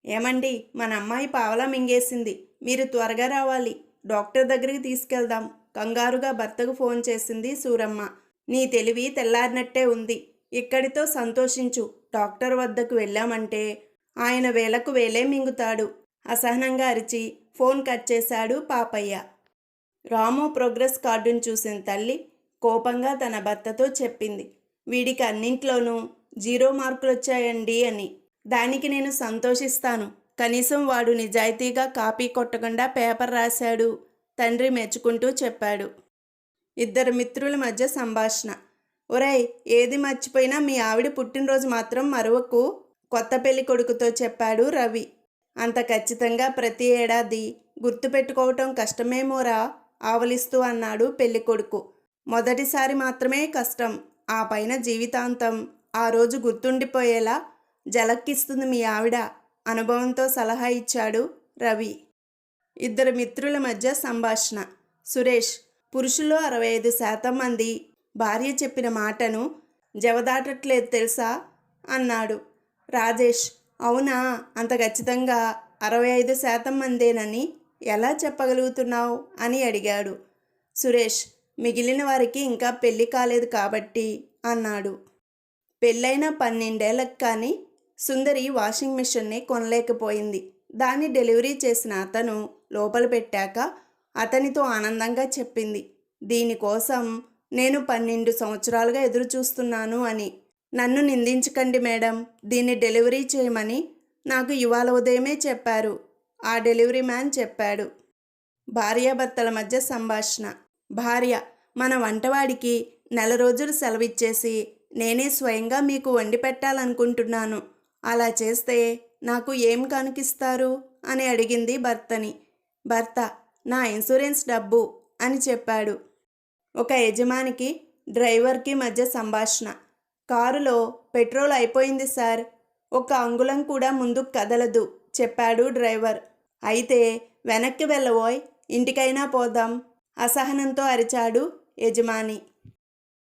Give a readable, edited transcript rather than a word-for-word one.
ఏమండి, మన అమ్మాయి పావలా మింగేసింది. మీరు త్వరగా రావాలి. డాక్టర్ దగ్గరికి తీసుకెళ్దాం. కంగారుగా భర్తకు ఫోన్ చేసింది సూరమ్మ. నీ తెలివి తెల్లారినట్టే ఉంది. ఇక్కడితో సంతోషించు. డాక్టర్ వద్దకు వెళ్ళామంటే ఆయన వేలకు వేలే మింగుతాడు. అసహనంగా అరిచి ఫోన్ కట్ చేశాడు పాపయ్య. రాము ప్రోగ్రెస్ కార్డును చూసిన తల్లి కోపంగా తన భర్తతో చెప్పింది. వీడికి అన్నింట్లోనూ 0 మార్కులొచ్చాయండి అని. దానికి నేను సంతోషిస్తాను. కనీసం వాడు నిజాయితీగా కాపీ కొట్టకుండా పేపర్ రాశాడు. తండ్రి మెచ్చుకుంటూ చెప్పాడు. ఇద్దరు మిత్రుల మధ్య సంభాషణ. ఒరేయ్, ఏది మర్చిపోయినా మీ ఆవిడ పుట్టినరోజు మాత్రం మరవకు, కొత్త పెళ్లి కొడుకుతో చెప్పాడు రవి. అంత ఖచ్చితంగా ప్రతి ఏడాది గుర్తుపెట్టుకోవటం కష్టమేమోరా ఆవలిస్తూ అన్నాడు పెళ్ళికొడుకు. మొదటిసారి మాత్రమే కష్టం, ఆ పైన జీవితాంతం ఆ రోజు గుర్తుండిపోయేలా జలక్కిస్తుంది మీ ఆవిడ, అనుభవంతో సలహా ఇచ్చాడు రవి. ఇద్దరు మిత్రుల మధ్య సంభాషణ. సురేష్, పురుషుల్లో 65% మంది భార్య చెప్పిన మాటను జవదాటట్లేదు తెలుసా అన్నాడు. రాజేష్, అవునా, అంత ఖచ్చితంగా 65% మందేనని ఎలా చెప్పగలుగుతున్నావు అని అడిగాడు. సురేష్, మిగిలిన వారికి ఇంకా పెళ్లి కాలేదు కాబట్టి అన్నాడు. పెళ్ళైన 12 ఏళ్లకు కానీ సుందరి వాషింగ్ మిషన్ని కొనలేకపోయింది. దాన్ని డెలివరీ చేసిన అతను లోపల పెట్టాక అతనితో ఆనందంగా చెప్పింది, దీనికోసం నేను 12 సంవత్సరాలుగా ఎదురు చూస్తున్నాను అని. నన్ను నిందించకండి మేడం, దీన్ని డెలివరీ చేయమని నాకు ఇవాళ ఉదయమే చెప్పారు, ఆ డెలివరీ మ్యాన్ చెప్పాడు. భార్యాభర్తల మధ్య సంభాషణ. భార్య, మన వంటవాడికి 4 రోజులు సెలవిచ్చేసి నేనే స్వయంగా మీకు వండి పెట్టాలనుకుంటున్నాను. అలా చేస్తే నాకు ఏం కనిపిస్తారు అని అడిగింది భర్తని. భర్త, నా ఇన్సూరెన్స్ డబ్బు అని చెప్పాడు. ఒక యజమానికి డ్రైవర్కి మధ్య సంభాషణ. కారులో పెట్రోల్ అయిపోయింది సార్, 1 అంగుళం కూడా ముందుకు కదలదు చెప్పాడు డ్రైవర్. అయితే వెనక్కి వెళ్ళబోయ్, ఇంటికైనా పోదాం అసహనంతో అరిచాడు యజమాని.